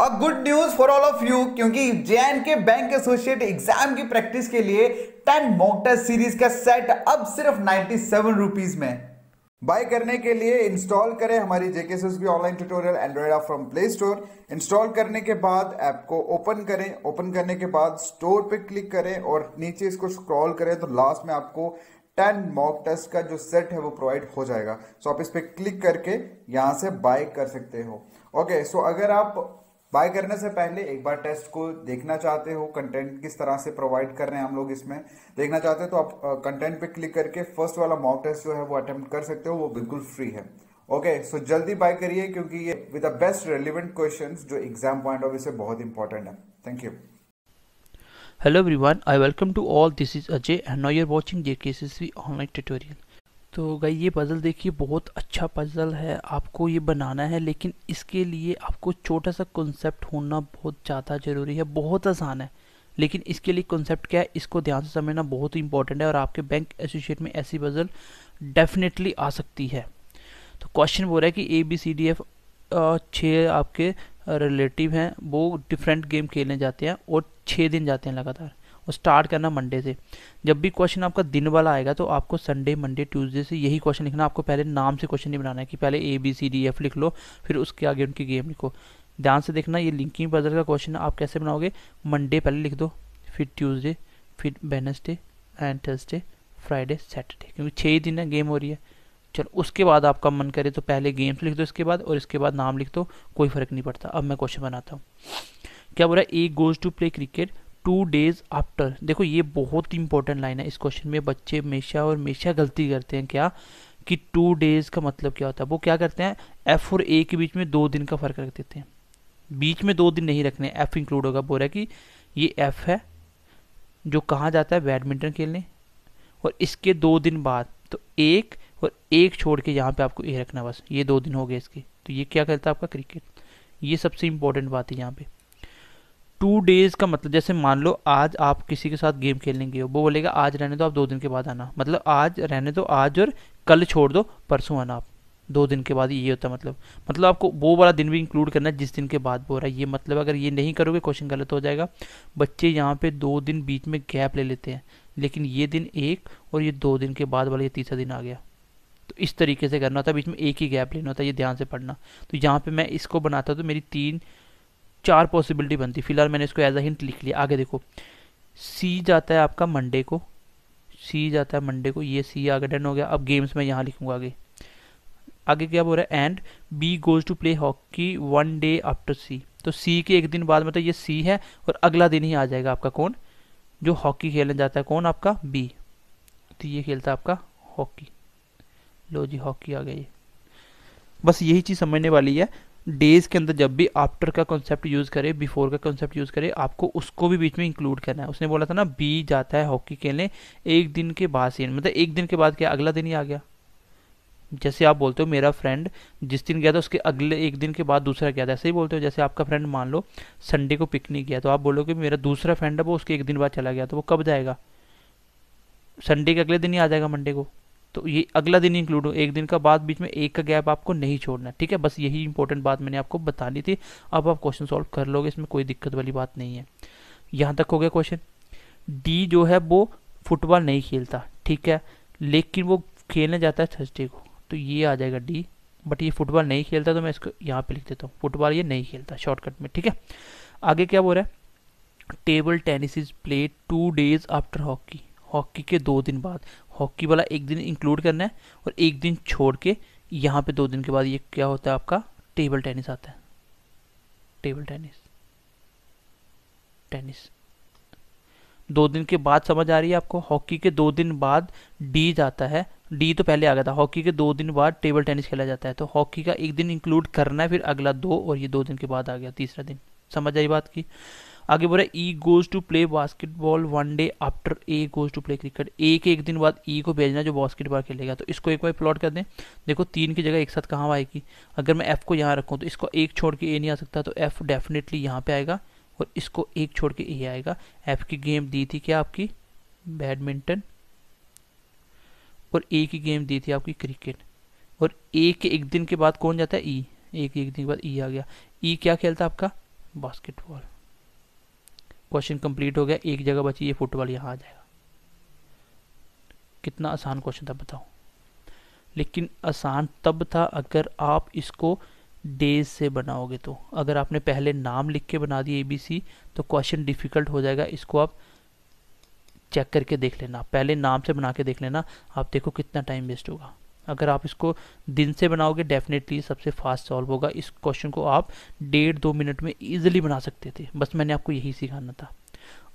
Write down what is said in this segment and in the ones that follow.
Good news for all of you, क्योंकि JNK bank associate exam की practice के लिए 10 मॉक टेस्ट सीरीज का सेट अब सिर्फ 97 रुपीज में। बाय करने के लिए इंस्टॉल करें हमारी JKSSB online tutorial Android app from play store. Install करने के बाद ऐप को ओपन करें। ओपन करने के बाद स्टोर पे क्लिक करें और नीचे इसको स्क्रॉल करें तो लास्ट में आपको 10 मॉक टेस्ट का जो सेट है वो प्रोवाइड हो जाएगा। सो आप इस पे क्लिक करके यहां से बाय कर सकते हो। ओके, सो अगर आप बाय करने से पहले एक बार टेस्ट को देखना चाहते हो, कंटेंट किस तरह से प्रोवाइड कर रहे हैं हम लोग इसमें देखना चाहते हो, तो आप कंटेंट पे क्लिक करके फर्स्ट वाला मॉक टेस्ट जो है वो अटेम्प्ट कर सकते हो, वो बिल्कुल फ्री है। ओके, सो जल्दी बाय करिए क्योंकि ये with the best relevant questions जो एग्जाम पॉइंट ऑफ व्यू से बहुत इंपॉर्टेंट है। Thank you. Hello everyone, I welcome to all. This is Ajay and now you're watching JKSSB online tutorial. तो गाइस ये पज़ल देखिए, बहुत अच्छा पज़ल है, आपको ये बनाना है, लेकिन इसके लिए आपको छोटा सा कॉन्सेप्ट होना बहुत ज़्यादा ज़रूरी है। बहुत आसान है लेकिन इसके लिए कॉन्सेप्ट क्या है इसको ध्यान से समझना बहुत इंपॉर्टेंट है और आपके बैंक एसोसिएट में ऐसी पज़ल डेफिनेटली आ सकती है। तो क्वेश्चन बोल रहा है कि ABCDF 6 आपके रिलेटिव हैं, वो डिफरेंट गेम खेलने जाते हैं और 6 दिन जाते हैं लगातार, और स्टार्ट करना मंडे से। जब भी क्वेश्चन आपका दिन वाला आएगा तो आपको संडे, मंडे, ट्यूसडे से यही क्वेश्चन लिखना। आपको पहले नाम से क्वेश्चन नहीं बनाना है कि पहले ABCDF लिख लो फिर उसके आगे उनकी गेम लिखो। ध्यान से देखना, ये लिंकिंग पजल का क्वेश्चन आप कैसे बनाओगे। मंडे पहले लिख दो, फिर ट्यूसडे, फिर Wednesday and Thursday, Friday, Saturday, क्योंकि 6 दिन है गेम हो रही है। चलो उसके बाद आपका मन करे तो पहले गेम्स लिख दो इसके बाद, और इसके बाद नाम लिख दो, कोई फर्क नहीं पड़ता। अब मैं क्वेश्चन बनाता हूँ। क्या बोल रहा है, he goes to play cricket 2 days after. देखो ये बहुत इंपॉर्टेंट लाइन है। इस क्वेश्चन में बच्चे हमेशा और हमेशा गलती करते हैं क्या कि 2 days का मतलब क्या होता है। वो क्या करते हैं, F और A के बीच में 2 दिन का फर्क रख देते हैं। बीच में 2 दिन नहीं रखने, F इंक्लूड होगा। बोल रहा है कि ये F है जो कहाँ जाता है बैडमिंटन खेलने, और इसके 2 दिन बाद तो 1 और 1 छोड़ के यहाँ पे आपको A रखना, बस ये 2 दिन हो गए इसके। तो ये क्या करता है आपका क्रिकेट। ये सबसे इंपॉर्टेंट बात है यहाँ पे। 2 days का मतलब, जैसे मान लो आज आप किसी के साथ गेम खेलने गए हो, वो बोलेगा आज रहने दो, आप 2 दिन के बाद आना। मतलब आज रहने दो आज, और कल छोड़ दो परसों आना आप 2 दिन के बाद। ये होता है मतलब आपको वो वाला दिन भी इंक्लूड करना है जिस दिन के बाद बोल रहा है। ये मतलब अगर ये नहीं करोगे क्वेश्चन गलत हो जाएगा। बच्चे यहाँ पे 2 दिन बीच में गैप ले लेते हैं, लेकिन ये दिन 1 और ये 2 दिन के बाद वाला ये तीसरा दिन आ गया। तो इस तरीके से करना होता है, बीच में एक ही गैप लेना होता है, ये ध्यान से पढ़ना। तो यहाँ पे मैं इसको बनाता हूँ तो मेरी 4 पॉसिबिलिटी बनती। फिलहाल मैंने इसको एज अ हिंट लिख लिया। आगे देखो, सी जाता है आपका मंडे को, सी जाता है मंडे को, ये सी आगे डन हो गया। अब गेम्स में यहाँ लिखूंगा आगे। आगे क्या बोल रहा है, and B goes to play hockey 1 day after C. तो सी के 1 दिन बाद मतलब ये सी है और अगला दिन ही आ जाएगा आपका कौन, जो हॉकी खेलने जाता है, कौन आपका बी। तो ये खेलता है आपका हॉकी। लो जी हॉकी आ गया। ये बस यही चीज़ समझने वाली है। डेज के अंदर जब भी आफ्टर का कॉन्सेप्ट यूज़ करे, बिफोर का कॉन्सेप्ट यूज़ करे, आपको उसको भी बीच में इंक्लूड करना है। उसने बोला था ना बी जाता है हॉकी खेलने 1 दिन के बाद से, मतलब 1 दिन के बाद क्या अगला दिन ही आ गया। जैसे आप बोलते हो मेरा फ्रेंड जिस दिन गया था उसके अगले 1 दिन के बाद दूसरा गया था, ऐसे ही बोलते हो। जैसे आपका फ्रेंड मान लो संडे को पिकनिक गया, तो आप बोलोगे मेरा दूसरा फ्रेंड है वो उसके 1 दिन बाद चला गया, तो वो कब जाएगा, संडे के अगले दिन ही आ जाएगा, मंडे को। तो ये अगला दिन इंक्लूड हो, 1 दिन का बाद बीच में 1 का गैप आपको नहीं छोड़ना, ठीक है। बस यही इंपॉर्टेंट बात मैंने आपको बतानी थी। अब आप क्वेश्चन सॉल्व कर लोगे, इसमें कोई दिक्कत वाली बात नहीं है। यहाँ तक हो गया क्वेश्चन। डी जो है वो फुटबॉल नहीं खेलता, ठीक है, लेकिन वो खेलने जाता है थर्सडे को, तो ये आ जाएगा डी। बट ये फुटबॉल नहीं खेलता तो मैं इसको यहाँ पे लिख देता हूँ, फुटबॉल ये नहीं खेलता शॉर्टकट में, ठीक है। आगे क्या बोल रहा है, table tennis is played 2 days after hockey. Hockey के 2 दिन बाद, हॉकी वाला 1 दिन इंक्लूड करना है और 1 दिन छोड़ के यहाँ पे 2 दिन के बाद ये क्या होता है आपका टेबल टेनिस आता है। टेबल टेनिस, टेनिस 2 दिन के बाद समझ आ रही है आपको। हॉकी के 2 दिन बाद डी जाता है, डी तो पहले आ गया था। हॉकी के 2 दिन बाद टेबल टेनिस खेला जाता है, तो हॉकी का 1 दिन इंक्लूड करना है, फिर अगला 2 और ये 2 दिन के बाद आ गया तीसरा दिन। समझ आई बात की। आगे बोल रहा है E goes to play basketball 1 day after A goes to play cricket. A के 1 दिन बाद ई को भेजना जो बास्केटबॉल खेलेगा। तो इसको एक बार प्लॉट कर दें। देखो 3 की जगह एक साथ कहाँ आएगी, अगर मैं एफ को यहाँ रखूँ तो इसको 1 छोड़ के ए नहीं आ सकता, तो एफ डेफिनेटली यहाँ पे आएगा और इसको 1 छोड़ के ए आएगा। एफ की गेम दी थी क्या आपकी बैडमिंटन, और ए की गेम दी थी आपकी क्रिकेट, और ए के 1 दिन के बाद कौन जाता है ई, ए के 1 दिन के बाद ई आ गया। ई क्या खेलता है आपका बास्केटबॉल। क्वेश्चन कंप्लीट हो गया, एक जगह बची, ये फुटबॉल यहाँ आ जाएगा। कितना आसान क्वेश्चन था बताओ। लेकिन आसान तब था अगर आप इसको डेज से बनाओगे। तो अगर आपने पहले नाम लिख के बना दिए ABC तो क्वेश्चन डिफिकल्ट हो जाएगा। इसको आप चेक करके देख लेना, पहले नाम से बना के देख लेना, आप देखो कितना टाइम वेस्ट होगा। अगर आप इसको दिन से बनाओगे डेफिनेटली सबसे फास्ट सॉल्व होगा। इस क्वेश्चन को आप 1.5-2 मिनट में इजीली बना सकते थे, बस मैंने आपको यही सिखाना था।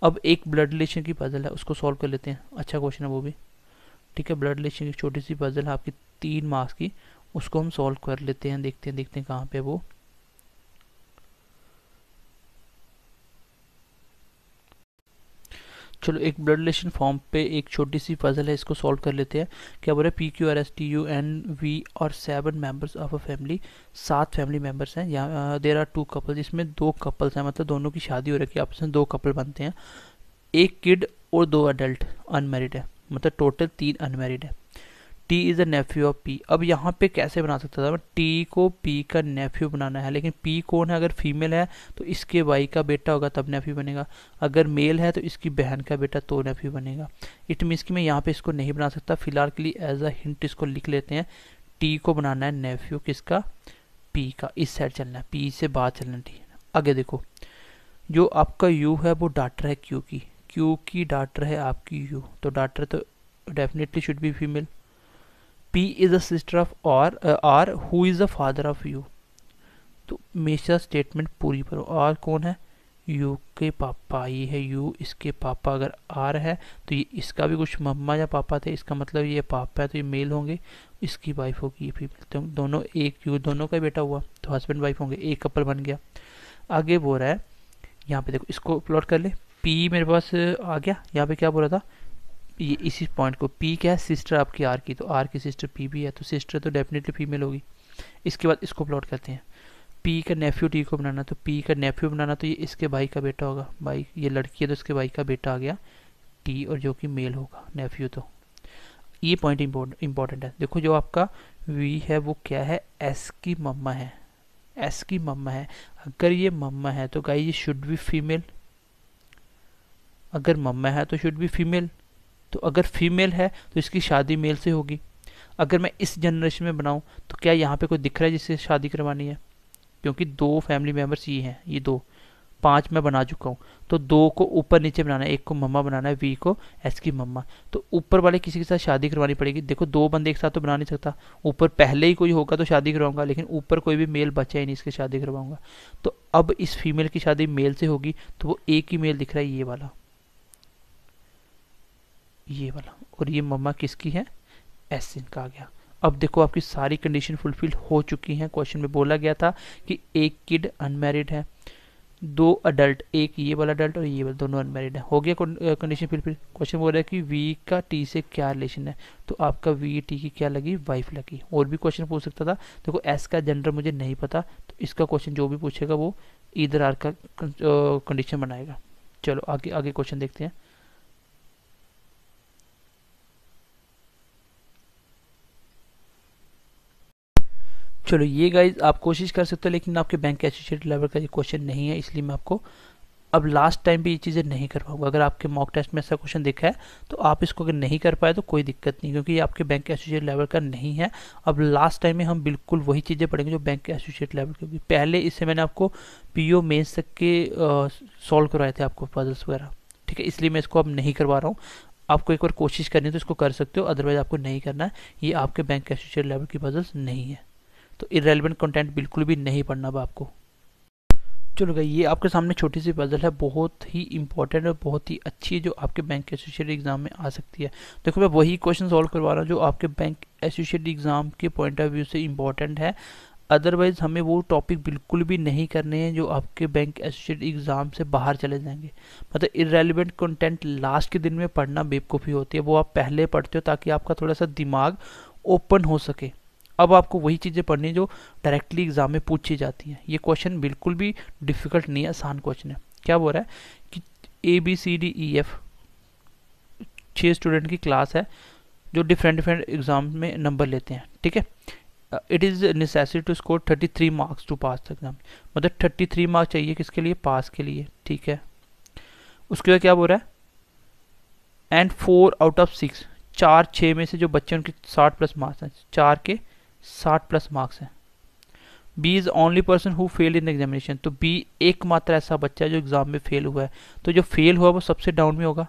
अब एक ब्लड रिलेशन की पजल है, उसको सॉल्व कर लेते हैं। अच्छा क्वेश्चन है वो भी, ठीक है। ब्लड रिलेशन की छोटी सी पजल है आपकी 3 मार्क्स की, उसको हम सॉल्व कर लेते हैं। देखते हैं कहाँ पे वो। चलो एक ब्लड रिलेशन फॉर्म पे एक छोटी सी पजल है, इसको सॉल्व कर लेते हैं। क्या बोल रहे हैं, PQRSTUNV और 7 members of a family, 7 family members हैं। यहाँ देयर आर 2 कपल, जिसमें 2 कपल्स हैं, मतलब दोनों की शादी हो रखी है, आपस में 2 कपल बनते हैं। एक किड और 2 अडल्ट अनमैरिड है, मतलब टोटल 3 अनमैरिड है। T is a Neiphiu of P। अब यहाँ पे कैसे बना सकता था मैं, T को P का नेफ्यू बनाना है, लेकिन P कौन है, अगर फीमेल है तो इसके भाई का बेटा होगा तब नेफ्यू बनेगा, अगर मेल है तो इसकी बहन का बेटा तो नेफ्यू बनेगा। इट मीन्स कि मैं यहाँ पे इसको नहीं बना सकता, फिलहाल के लिए एज अ हिंट इसको लिख लेते हैं। T को बनाना है नेफ्यू किसका, P का, इस साइड चलना है, P से बाहर चलना है, ठीक है। आगे देखो, जो आपका U है वो डाटर है Q की, Q की डाटर है आपकी U, तो डाटर तो definitely should be female. P is a sister of R who is the father of U। तो हमेशा स्टेटमेंट पूरी करो। R कौन है, U के पापा, ये है U, इसके पापा। अगर R है तो ये इसका भी कुछ मम्मा या पापा थे, इसका मतलब ये पापा है तो ये मेल होंगे, इसकी वाइफ होगी ये फीमेल, तो दोनों एक U दोनों का बेटा हुआ तो हस्बैंड वाइफ होंगे, एक कपल बन गया। आगे बोल रहा है, यहाँ पे देखो, इसको प्लॉट कर ले। P मेरे पास आ गया, यहाँ पे क्या बोला था, ये इसी पॉइंट को, P क्या है, सिस्टर आपकी R की, तो R की सिस्टर P भी है, तो सिस्टर तो डेफिनेटली फीमेल होगी। इसके बाद इसको प्लॉट करते हैं, P का नेफ्यू T को बनाना, तो P का नेफ्यू बनाना तो ये इसके भाई का बेटा होगा, भाई ये लड़की है तो इसके भाई का बेटा आ गया T, और जो कि मेल होगा नेफ्यू। तो ये पॉइंट इंपॉर्टेंट है। देखो जो आपका V है वो क्या है, S की मम्मा है, S की मम्मा है। अगर ये मम्मा है तो गाइस ये शुड बी फीमेल, अगर मम्मा है तो शुड बी फीमेल, तो अगर फीमेल है तो इसकी शादी मेल से होगी। अगर मैं इस जनरेशन में बनाऊं तो क्या यहाँ पे कोई दिख रहा है जिससे शादी करवानी है, क्योंकि 2 फैमिली मेंबर्स ये हैं, ये 2, 5 मैं बना चुका हूँ, तो 2 को ऊपर नीचे बनाना है, एक को मम्मा बनाना है, V को S की मम्मा, तो ऊपर वाले किसी के साथ शादी करवानी पड़ेगी। देखो 2 बंदे एक साथ तो बना नहीं सकता, ऊपर पहले ही कोई होगा तो शादी करवाऊंगा, लेकिन ऊपर कोई भी मेल बचा ही नहीं, इसके शादी करवाऊंगा। तो अब इस फीमेल की शादी मेल से होगी, तो वो एक ही मेल दिख रहा है, ये वाला, ये वाला, और ये मम्मा किसकी है, S इनका आ गया। अब देखो आपकी सारी कंडीशन फुलफिल हो चुकी हैं। क्वेश्चन में बोला गया था कि एक किड अनमैरिड है, 2 अडल्ट, एक ये वाला अडल्ट और ये वाला, दोनों अनमैरिड है, हो गया कंडीशन फुलफिल। क्वेश्चन बोल रहा है कि V का T से क्या रिलेशन है, तो आपका V T की क्या लगी, वाइफ लगी। और भी क्वेश्चन पूछ सकता था। देखो S का जेंडर मुझे नहीं पता, तो इसका क्वेश्चन जो भी पूछेगा वो ईदर आर का कंडीशन बनाएगा। चलो आगे आगे क्वेश्चन देखते हैं। चलो ये गाइज आप कोशिश कर सकते हो, लेकिन आपके बैंक एसोसिएट लेवल का ये क्वेश्चन नहीं है, इसलिए मैं आपको अब लास्ट टाइम भी ये चीज़ें नहीं कर पाऊंगा। अगर आपके मॉक टेस्ट में ऐसा क्वेश्चन देखा है तो आप इसको अगर नहीं कर पाए तो कोई दिक्कत नहीं, क्योंकि ये आपके बैंक एसोसिएट लेवल का नहीं है। अब लास्ट टाइम में हम बिल्कुल वही चीज़ें पढ़ेंगे जो बैंक एसोसिएट लेवल की होगी। पहले इससे मैंने आपको PO मेंस तक के सॉल्व करवाए थे आपको पजल्स वगैरह, ठीक है, इसलिए मैं इसको अब नहीं करवा रहा हूँ। आपको एक बार कोशिश करनी है तो इसको कर सकते हो, अदरवाइज आपको नहीं करना है। ये आपके बैंक एसोसिएट लेवल की पजल्स नहीं है, तो इरेलेवेंट कंटेंट बिल्कुल भी नहीं पढ़ना अब आपको। चलो भाई ये आपके सामने छोटी सी पजल है, बहुत ही इंपॉर्टेंट और बहुत ही अच्छी है, जो आपके बैंक एसोसिएट एग्जाम में आ सकती है। देखो मैं वही क्वेश्चन सॉल्व करवा रहा हूँ जो आपके बैंक एसोसिएट एग्जाम के पॉइंट ऑफ व्यू से इंपॉर्टेंट है। अदरवाइज हमें वो टॉपिक बिल्कुल भी नहीं करने हैं जो आपके बैंक एसोसिएट एग्जाम से बाहर चले जाएंगे। मतलब इरेलेवेंट कंटेंट लास्ट के दिन में पढ़ना बेवकूफ़ी होती है, वो आप पहले पढ़ते हो ताकि आपका थोड़ा सा दिमाग ओपन हो सके। अब आपको वही चीज़ें पढ़नी जो डायरेक्टली एग्जाम में पूछी जाती हैं। ये क्वेश्चन बिल्कुल भी डिफिकल्ट नहीं है, आसान क्वेश्चन है। क्या बोल रहा है कि ABCDEF 6 स्टूडेंट की क्लास है जो डिफरेंट एग्जाम में नंबर लेते हैं, ठीक है। It is necessary to score 33 marks to pass the exam, मतलब 33 मार्क्स चाहिए किसके लिए, पास के लिए, ठीक है। उसके बाद क्या बोल रहा है, एंड 4 आउट ऑफ 6, 4-6 में से जो बच्चे उनके 60 प्लस मार्क्स हैं, 4 के 60 प्लस मार्क्स हैं। B is only person who fail in examination, तो बी एकमात्र ऐसा बच्चा है जो एग्जाम में फेल हुआ है। तो जो फेल हुआ वो सबसे डाउन में होगा,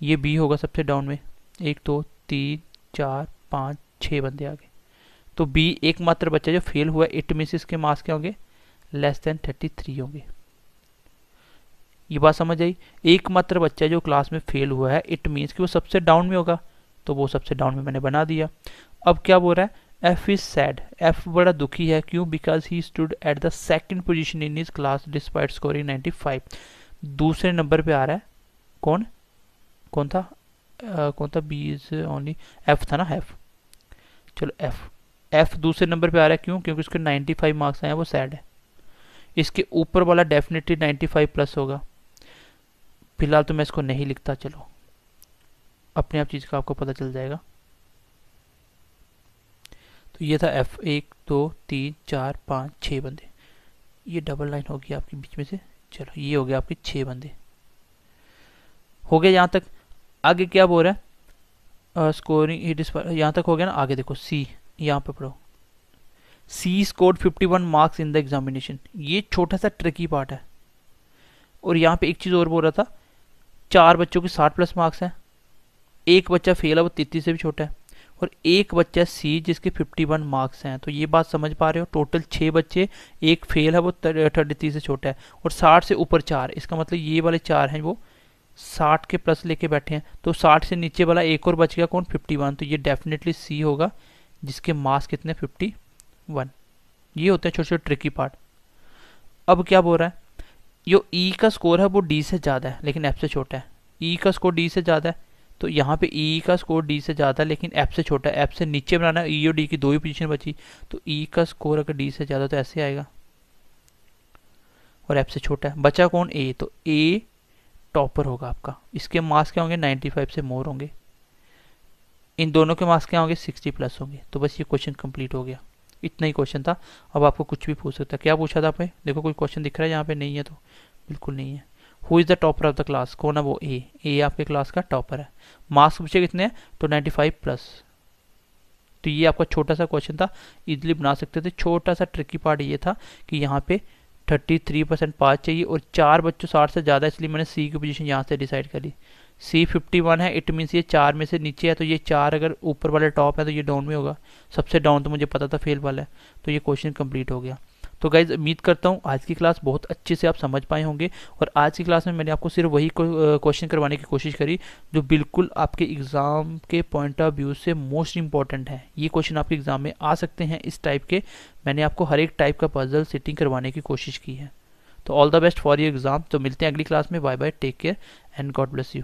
ये बी होगा सबसे डाउन में। 1 2 3 4 5 6 बंदे आ गए, तो बी एकमात्र बच्चा जो फेल हुआ है, इट मीन्स इसके मार्क्स क्या होंगे, लेस देन 33 होंगे। ये बात समझ आई, एकमात्र बच्चा जो क्लास में फेल हुआ है, इट मीन्स कि वो सबसे डाउन में होगा, तो वो सबसे डाउन में मैंने बना दिया। अब क्या बोल रहा है, एफ इज सैड, एफ बड़ा दुखी है, क्यों, because he stood at the second position in his class despite scoring 95, दूसरे नंबर पे आ रहा है। कौन कौन था, कौन था, बी इज ओनली, एफ था ना, एफ, चलो एफ दूसरे नंबर पे आ रहा है, क्यों, क्योंकि उसके 95 मार्क्स आए हैं, वो सैड है। इसके ऊपर वाला डेफिनेटली 95 प्लस होगा, फिलहाल तो मैं इसको नहीं लिखता, चलो अपने आप चीज़ का आपको पता चल जाएगा। तो ये था एफ, 1 2 3 4 5 6 बंदे, ये डबल लाइन होगी आपके बीच में से, चलो ये हो गया आपके 6 बंदे हो गए यहाँ तक। आगे क्या बोल रहा है, स्कोरिंग यहाँ तक हो गया ना। आगे देखो सी, यहाँ पे पढ़ो, C scored 51 marks in the examination, ये छोटा सा ट्रिकी पार्ट है। और यहाँ पे एक चीज़ और बोल रहा था, 4 बच्चों के 60 प्लस मार्क्स हैं, एक बच्चा फेल है वो 33 से भी छोटा है, और एक बच्चा सी जिसके 51 मार्क्स हैं। तो ये बात समझ पा रहे हो, टोटल 6 बच्चे, एक फेल है वो 33 से छोटा है, और 60 से ऊपर 4, इसका मतलब ये वाले 4 हैं वो 60 के प्लस लेके बैठे हैं। तो 60 से नीचे वाला एक और बच गया, कौन, 51, तो ये डेफिनेटली सी होगा जिसके मार्क्स कितने, 51। ये होते हैं छोटे छोटे ट्रिकी पार्ट। अब क्या बोल रहा है, जो ई का स्कोर है वो डी से ज़्यादा है लेकिन एफ से छोटा है, ई का स्कोर डी से ज़्यादा है, तो यहाँ पे ई का स्कोर डी से ज़्यादा है लेकिन एफ से छोटा है, एफ से नीचे बनाना है, ई और डी की 2 ही पोजीशन बची, तो ई का स्कोर अगर डी से ज़्यादा तो ऐसे आएगा, और एफ से छोटा है। बचा कौन, ए, तो ए टॉपर होगा आपका, इसके मार्क्स क्या होंगे, 95 से मोर होंगे, इन दोनों के मार्क्स क्या होंगे, 60 प्लस होंगे। तो बस ये क्वेश्चन कंप्लीट हो गया, इतना ही क्वेश्चन था। अब आपको कुछ भी पूछ सकता है, क्या पूछा था आपने, देखो कोई क्वेश्चन दिख रहा है यहाँ पे, नहीं है तो बिल्कुल नहीं है। Who is the topper of the class, कौन है वो, ए आपके क्लास का टॉपर है। मार्क्स पूछे कितने हैं, तो 95 प्लस। तो ये आपका छोटा सा क्वेश्चन था, इजीली बना सकते थे। छोटा सा ट्रिकी पार्ट ये था कि यहाँ पे 33% पास चाहिए, और 4 बच्चों 60 से ज़्यादा, इसलिए मैंने सी की पोजीशन यहाँ से डिसाइड कर ली। सी 51 है, इट मीन्स ये 4 में से नीचे है, तो ये 4 अगर ऊपर वाले टॉप है तो ये डाउन में होगा, सबसे डाउन तो मुझे पता था फेल वाला है। तो ये क्वेश्चन कंप्लीट हो गया। तो गाइज उम्मीद करता हूँ आज की क्लास बहुत अच्छे से आप समझ पाए होंगे, और आज की क्लास में मैंने आपको सिर्फ वही क्वेश्चन करवाने की कोशिश करी जो बिल्कुल आपके एग्ज़ाम के पॉइंट ऑफ व्यू से मोस्ट इंपॉर्टेंट है। ये क्वेश्चन आपके एग्ज़ाम में आ सकते हैं इस टाइप के, मैंने आपको हर एक टाइप का पजल सेटिंग करवाने की कोशिश की है। तो all the best for your exam. तो मिलते हैं अगली क्लास में, bye bye, take care and God bless you.